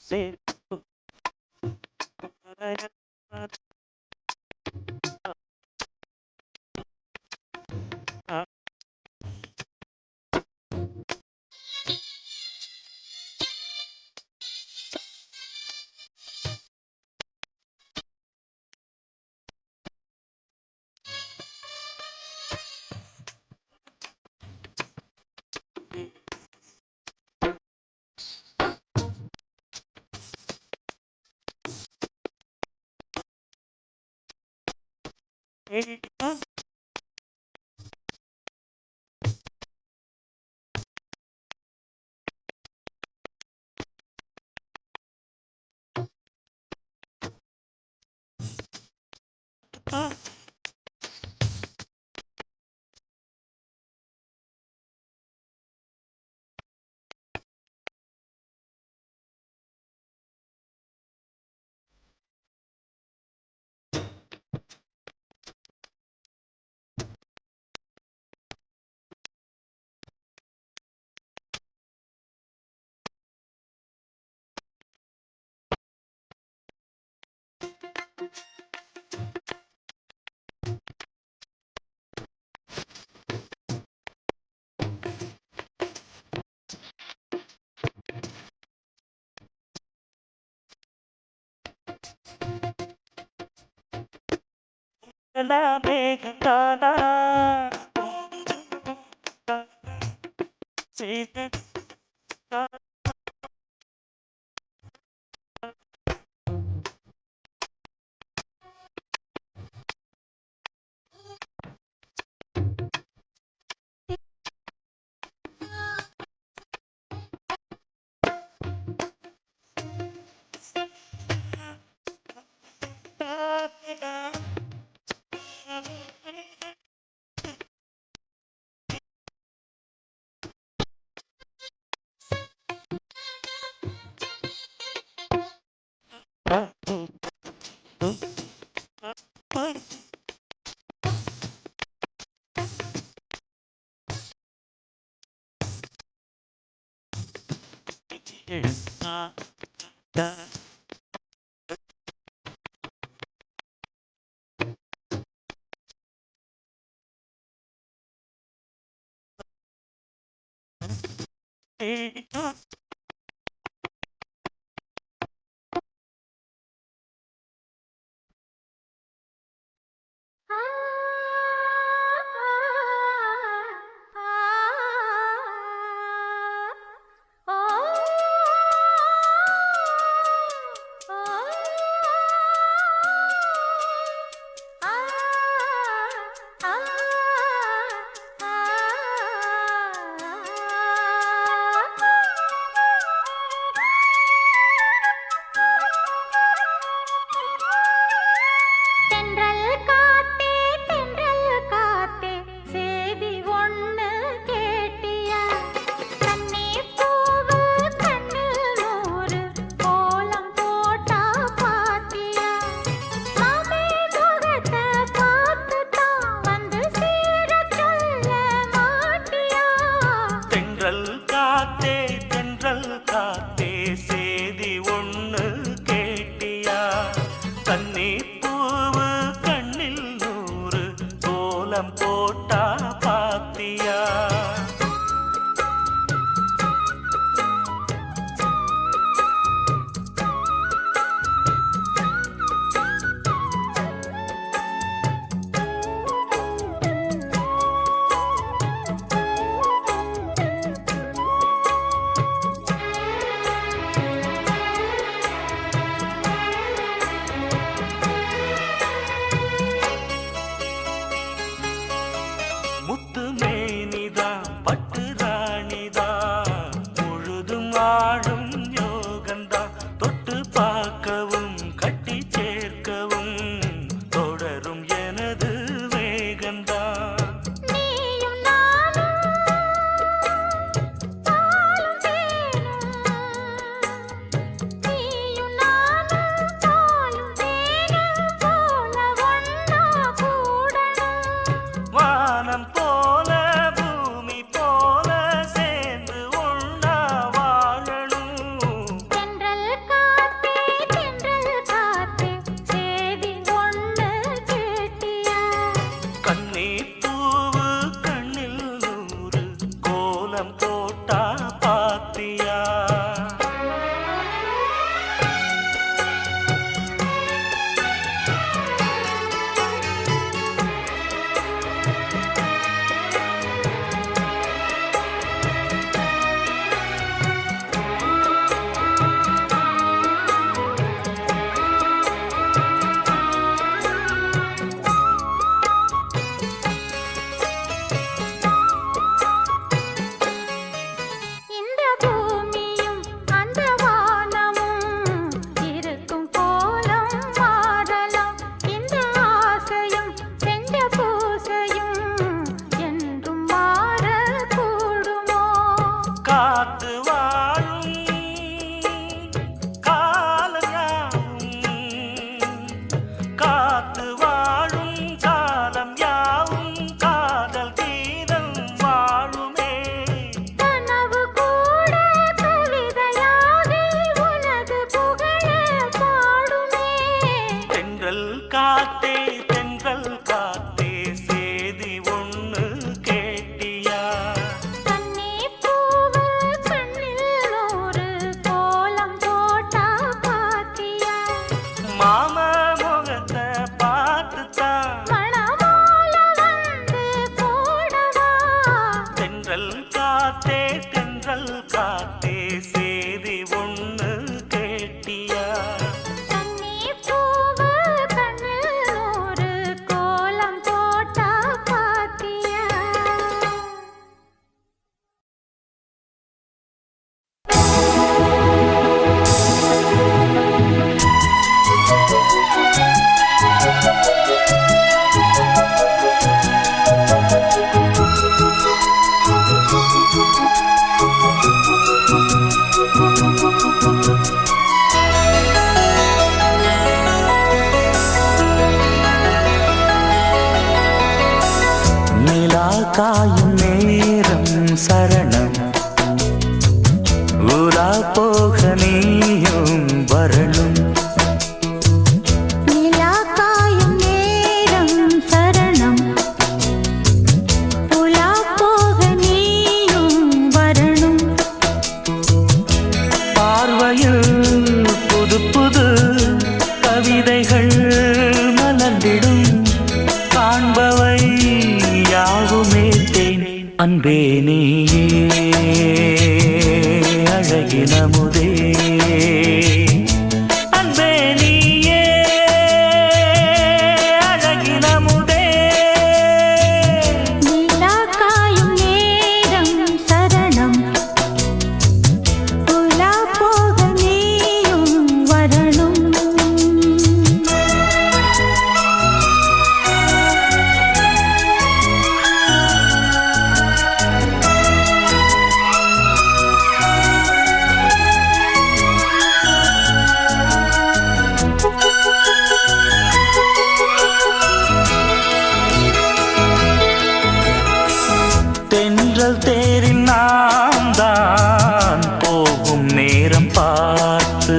சரி மேகதானா செய்து ஆ ஆ தென்றல் காத்தே தென்றல் காத்தே சேதி ஒண்ணு கேட்டியா கண்ணே பூவு கண்ணில் நூறு கோலம் போட்டா பாத்தியா மாமே முகத்தை பார்த்து தான் வந்து சேர சொல்ல மாட்டியா தென்றல் காத்தே சேதி ஒண்ணு கேட்டியா கண்ணே பூவு கண்ணில் நூறு கோலம் போட்டா பாத்தியா முத்து மேனிதா பட்டு ராணிதா முழுதும் ஆடும் யோகந்தா தொட்டு பார்க்கவும் கட்டி சேர்க்கவும் தொடரும் எனது வேகந்தா நீயும் நானும் பாலும் தேனும் நீயும் நானும் பாலும் தேனும் போல ஒண்ணா கூடணும் வானம் போல பூமி போல சேர்ந்து ஒண்ணா வாழணும் காத்தே சேதி ஒண்ணு கேட்டியா? கண்ணீர் பூவு கண்ணில் நூறு கோலம் போட்டா பாத்தியா? நிலா காயும் நேரம் சரணம், உலா போக நீயும் வரணும். நிலா காயும் நேரம் சரணம், உலா போக நீயும் வரணும். பார்வையில் புது புது கவிதைகள் மலர்ந்திடும், காண்பவை யாவுமே தேன். அன்பே நீயே அழகினமுதே, அன்பே நீயே அழகினமுதே. நிலா காயும் நேரம் சரணம், உலா போக நீயும் வரணும். தென்றல் தேரில் நாம் தான் போகும் நேரம் பார்த்து,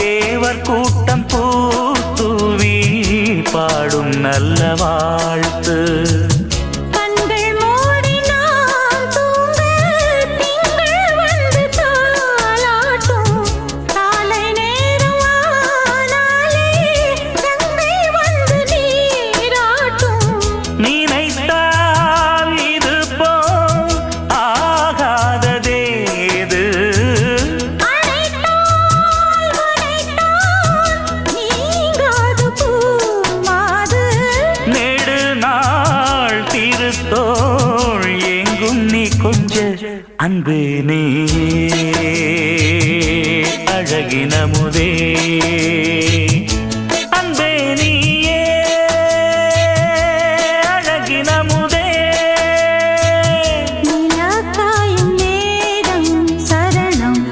தேவர் கூட்டம் பூத்தூவி பாடும் நல்ல வாழ்த்து. கண்கள் மூடி நான் தூங்க திங்கள் வந்து தாலாட்டும், காலை நேரம் ஆனாலே கங்கை வந்து நீராட்டும். நினைத்தால் இது போல் ஆகாததேது, அழைத்தால் உரைத்தால் நீங்காது பூமாது. நெடுநாள் திருத்தோள் எங்கும் நீ கொஞ்ச. அன்பு நீ அழகினமுதே, அன்பே நீயே அழகினமுதே. நிலா காயும் நேரம் சரணம்,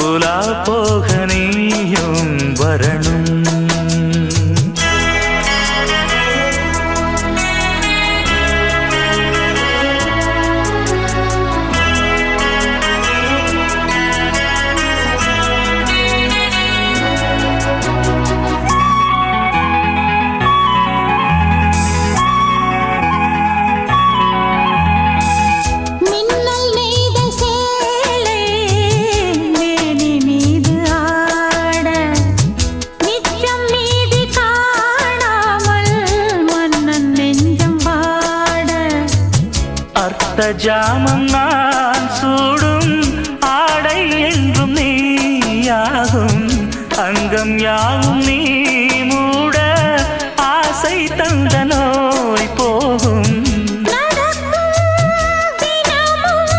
உலா போக நீயும் வரணும். மின்னல் நெய்த சேலை மேனி மீது ஆட, நிச்சம் மீதி காணாமல் மன்னன் நெஞ்சம் வாட. அர்த்த ஜாமம் நான் சூடும் ஆடை என்றும் நீயாகும், அங்கம் யாவும் நீ மூட ஆசை தந்த நோய் போகும். நடக்கும் தினமும்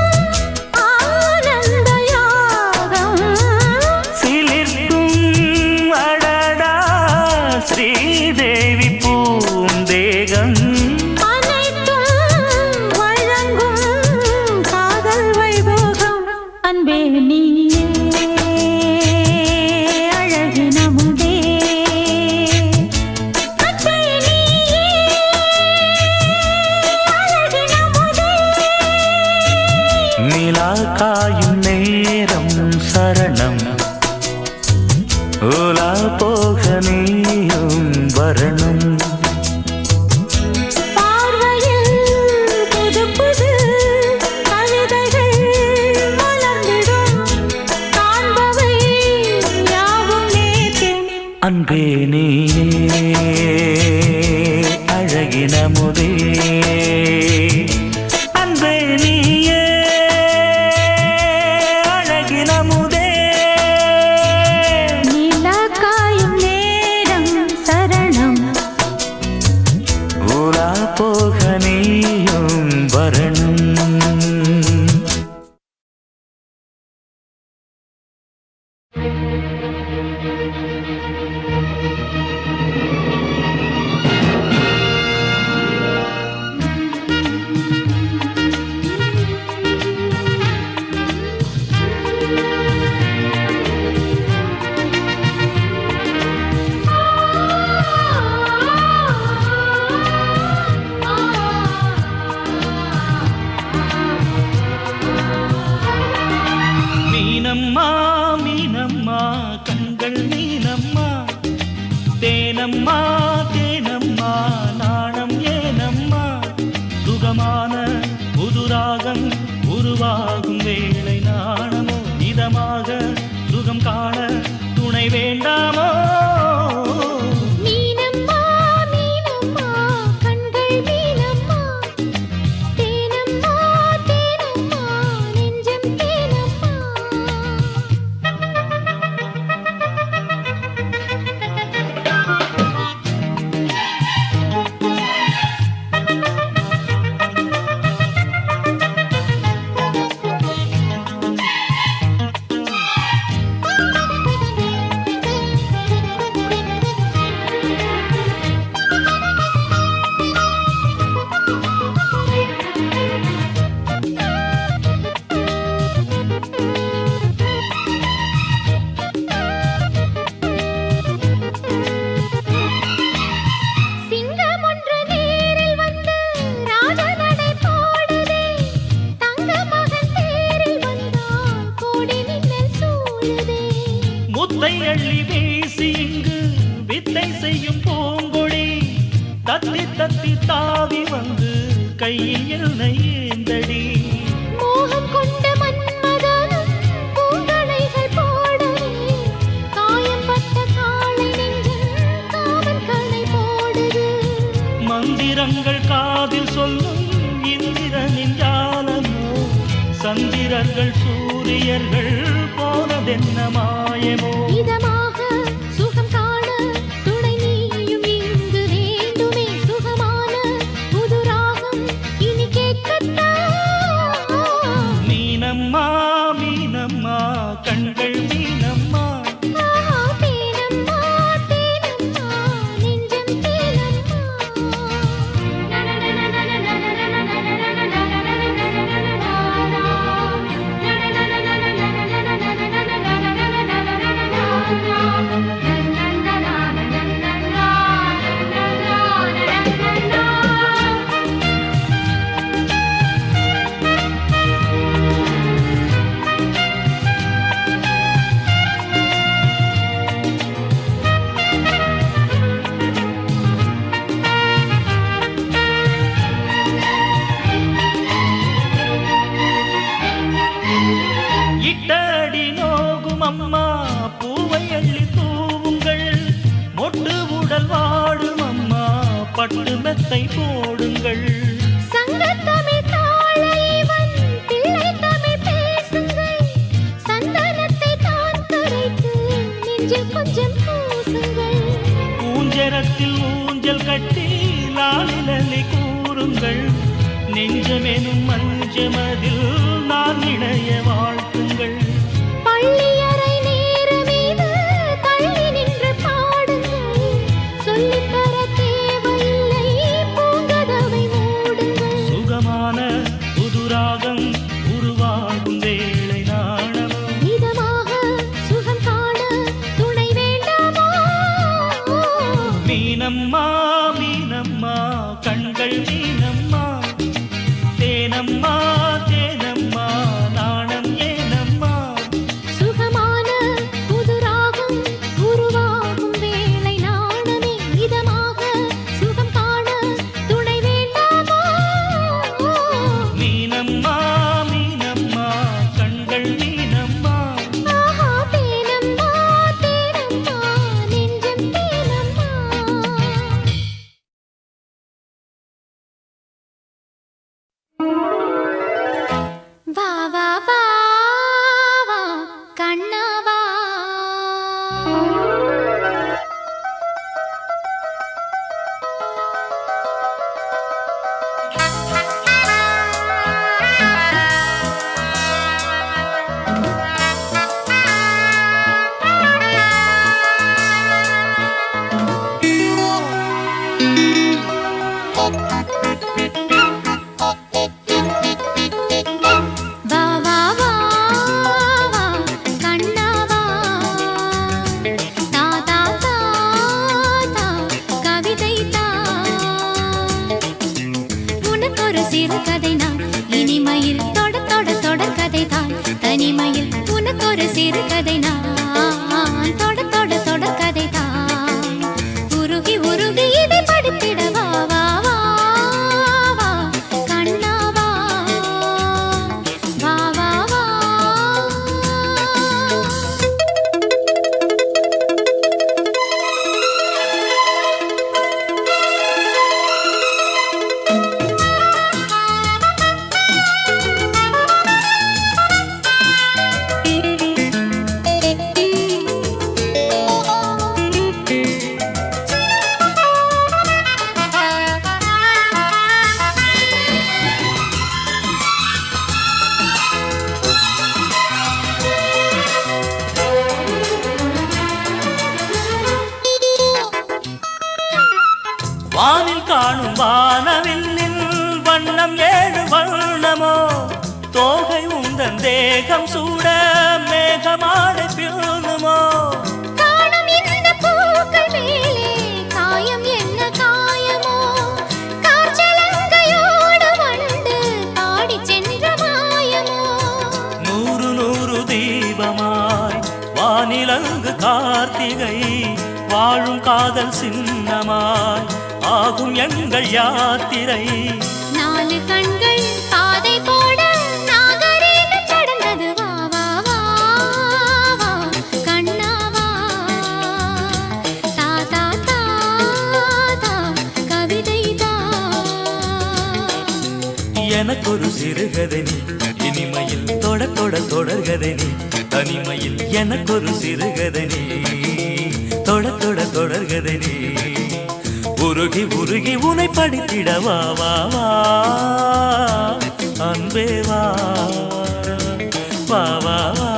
ஆனந்த யாகம், சிலிர்க்கும் அடடா ஸ்ரீதேவி பூந்தேகம். அனைத்தும் வழங்கும் காதல் வைபோகம். அன்பே நீயே அழகினமுதே, அன்பே நீயே அழகினமுதே. நிலா காயும் நேரம் சரணம், உலா போக நீயும் வரணும். பார்வையில் புது புது கவிதைகள் மலர்ந்திடும், காண்பவை யாவும் நேர்த்தேன். அன்பே நீயே அழகினமுதே, அன்பே நீயே மீனம்மா மீனம்மா கண்கள் மீனம்மா தேனம்மா தேனம்மா நாணம் ஏனம்மா சுகமான புதுராகம் உருவாகும் வேளை நாணமோ இதமாக சுகம் காண துணை வேண்டாமோ மீனம்மா மீனம்மா கண்கள் மீனம்மா தேனம்மா தேனம்மா நெஞ்சம் தேனம்மா சிங்கம் ஒன்று நேரில் வந்து ராஜநடை போடுதே தங்க மகன் தேரில் வந்தால் கோடி மின்னல் சூழுதே முத்தை அள்ளி வீசி இங்கு வித்தை செய்யும் பூங்கொடி தத்தி தத்தி தாவி வந்து கையில் என்னை ஏந்தடி மோகம் கொண்ட மன்மதனும் பூங்களைகள் போடவே காயம் பட்ட காளை நெஞ்சில் காமன் கணை போடுது மந்திரங்கள் காதில் சொல்லும் இந்திரனின் ஜாலமோ சந்திரர்கள் சூரியர்கள் போனதென்ன மாயமோ இதமாக சுகம் காண துணை நீயும் இங்கு வேண்டுமே சுகமான புது ராகம் இனி கேட்கத்தான் மீனம்மா மீனம்மா கண்கள் மீனம்மா தேனம்மா தேனம்மா நெஞ்சம் இட்டடி நோகும் அம்மா பூவை அள்ளி தூவுங்கள் மொட்டு உடல் வாடும் அம்மா பட்டு மெத்தை போடுங்கள் சங்கத்தமிழ் தாளைவன் பிள்ளை தமிழ் பேசுங்கள் சந்தனத்தை தான் கரைத்து நெஞ்சில் கொஞ்சம் பூசுங்கள் ஊஞ்சரத்தில் ஊஞ்சல் கட்டி லாலிலி கூறுங்கள் நெஞ்சமெனும் மஞ்சமதில் நான் இணைய வாழ்த்துங்கள் பள்ளியறை நேர மீது தள்ளி நின்று பாடுங்கள் சொல்லித்தர தேவையில்லை பூங்கதவை மூடுங்கள் சுகமான புதுராகம் உருவாகும் வேளை நாணமோ இதமாக சுகம் காண துணை வேண்டாமோ மீனம்மா மீனம்மா கண்கள் மீனம்மா தேனம்மா தேனம்மா இனிமையில் உனக்கு ஒரு சிறுகதை நான் தொட தொட தொடக்கதை தான் உருகி உருகி இதை படித்திட வா வா வா வா கண்ணா வா வா வா வா வானில் காணும் வானவில்லின் வண்ணம் ஏழு வண்ணமோ தோகை உந்தன் தேகம் சூட மேகமாடை பிள்ளுமோ காணும் இந்த பூக்கள் மேலே காயம் என்ன காயமோ காற்றலங்கையோடு வண்டு பாடி சென்ற மாயமோ நூறு நூறு தீபமாய் வானிலங்கு கார்த்திகை வாழும் காதல் சின்னமாய் ஆகும் எங்கள் யாத்திரை நாலு கண்கள் பாதை போட நாகரீகம் கடந்தது வா வா வா வா கண்ணா வா தா தா தா தா கவிதை தா எனக்கொரு சிறுகதை நீ இனிமையில் தொட தொட தொடர்கதை நீ தனிமையில் எனக்கொரு சிறுகதை நீ தொட தொட தொடர்கதை நீ உருகி உருகி உனை படித்திட வா வா வா அன்பே வா வா வா வா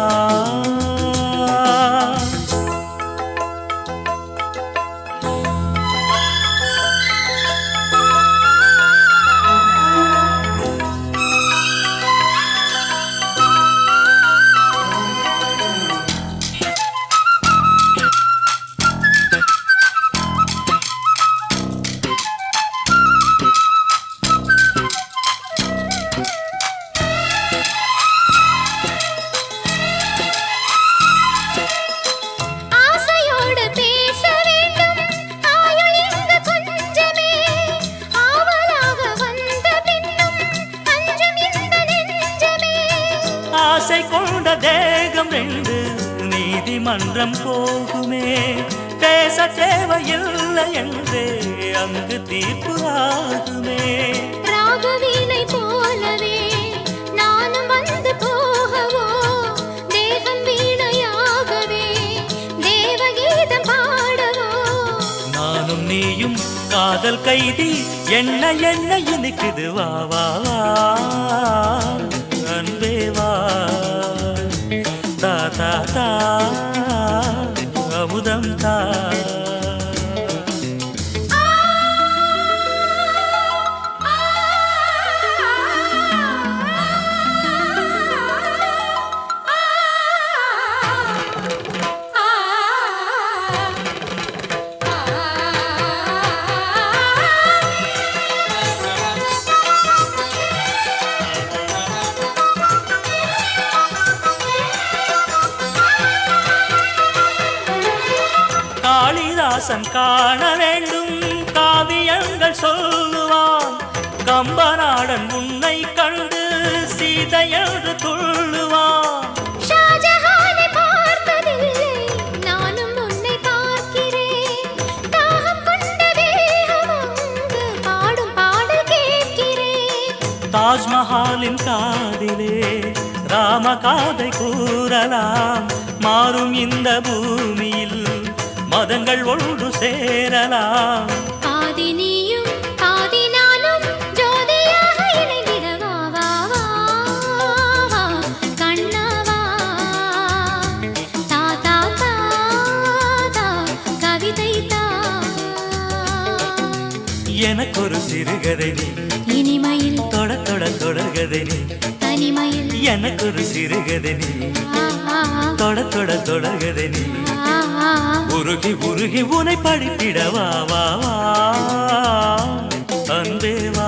ஆசையோடு பேச வேண்டும் ஆயுள் இங்கு கொஞ்சமே ஆவலாக வந்த பின்னும் அஞ்சம் இந்த நெஞ்சமே ஆசை கொண்ட தேகம் ரெண்டு நீதிமன்றம் போகுமே பேச தேவையில்லை என்றே அங்கு தீர்ப்பு ஆகுமே ராகவீணை போலவே நானும் வந்து போகவோ தேகம் வீணையாகவே தேவகீதம் பாடவோ நானும் நீயும் காதல் கைதி என்ன என்ன இனிக்குது வா வா வா அன்பே வா தா தா தா அமுதம் தா காளிதாசன் காண வேண்டும் காவியங்கள் சொல்லுவான் கம்பநாடன் உன்னை கண்டு சீதை என்று துள்ளுவான் ஷாஜஹானை பார்த்ததில்லை நானும் உன்னை பார்க்கிறேன் தாகம் கொண்ட வேகம் அங்கு பாடும் பாடல் கேட்கிறேன் தாஜ்மஹாலின் காதிலே ராம காதை கூறலாம் மாறும் இந்த பூமியில் மதங்கள் ஒன்று சேரலாம் பாதி நீயும் பாதி நானும் ஜோதியாக இணைந்திட வா வா வா வா கண்ணா வா தா தா தா தா கவிதை தா எனக்கொரு சிறுகதை நீ இனிமையில் தொட தொட தொடர்கதை நீ தனிமையில் எனக்கொரு சிறுகதை நீ ஆ ஆ தொட தொட தொடர்கதை நீ ஆ உருகி உருகி உனை படித்திட வா வா வா அன்பே வா